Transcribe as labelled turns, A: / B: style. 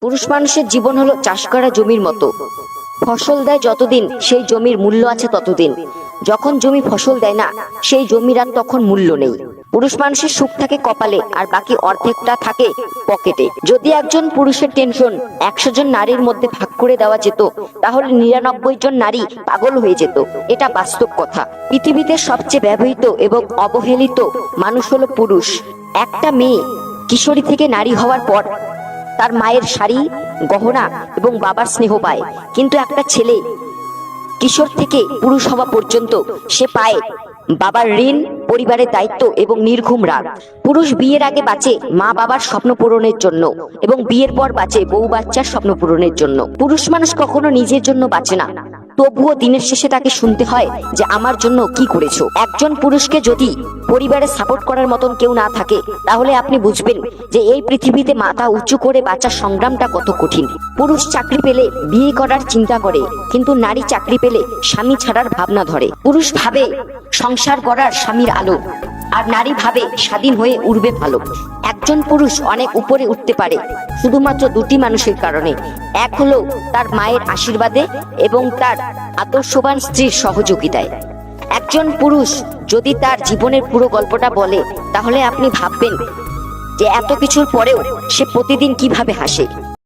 A: পুরুষ মানুষের জীবন হলো চাষ করা জমির মতো। ফসল দেয় যতদিন সেই জমির মূল্য আছে ততদিন। যখন জমি ফসল দেয় না সেই জমির আর তখন মূল্য নেই। পুরুষ মানুষের সুখ থাকে কপালে আর বাকি অর্ধেকটা থাকে পকেটে। যদি একজন পুরুষের টেনশন 100 জন নারীর মধ্যে ভাগ করে দেওয়া যেত তাহলে 99 জন নারী পাগল হয়ে যেত। এটা বাস্তব কথা। পৃথিবীতে সবচেয়ে ব্যবহৃত এবং অবহেলিত মানুষ হলো পুরুষ। একটা মেয়ে কিশোরী থেকে নারী হওয়ার পর তার মায়ের শাড়ি, গহনা এবং বাবার স্নেহ পায়, কিন্তু একটা ছেলে কিশোর থেকে পুরুষ হওয়া পর্যন্ত সে পায় বাবার ঋণ, পরিবারের দায়িত্ব এবং নির্ঘুম রাগ। পুরুষ বিয়ের আগে বাঁচে মা বাবার স্বপ্ন পূরণের জন্য এবং বিয়ের পর বাঁচে বউ বাচ্চার স্বপ্ন পূরণের জন্য। পুরুষ মানুষ কখনো নিজের জন্য বাঁচে না, তবুও দিনের শেষে তাকে শুনতে হয় যে আমার জন্য কি করেছো। একজন পুরুষকে যদি পরিবারে সাপোর্ট করার মতন কেউ না থাকে তাহলে আপনি বুঝবেন যে এই পৃথিবীতে মাথা উঁচু করে বাঁচার সংগ্রামটা কত কঠিন। পুরুষ চাকরি পেলে বিয়ে করার চিন্তা করে, কিন্তু নারী চাকরি পেলে স্বামী ছাড়ার ভাবনা ধরে। পুরুষ ভাবে সংসার করার স্বামীর আলো, আর নারী ভাবে স্বাধীন হয়ে উড়বে ভালো। একজন পুরুষ অনেক উপরে উঠতে পারে শুধুমাত্র দুটি মানুষের কারণে। এক হলো তার মায়ের আশীর্বাদে এবং তার আদর্শবান স্ত্রীর সহযোগিতায়। একজন পুরুষ যদি তার জীবনের পুরো গল্পটা বলে তাহলে আপনি ভাববেন যে এত কিছুর পরেও সে প্রতিদিন কিভাবে হাসে।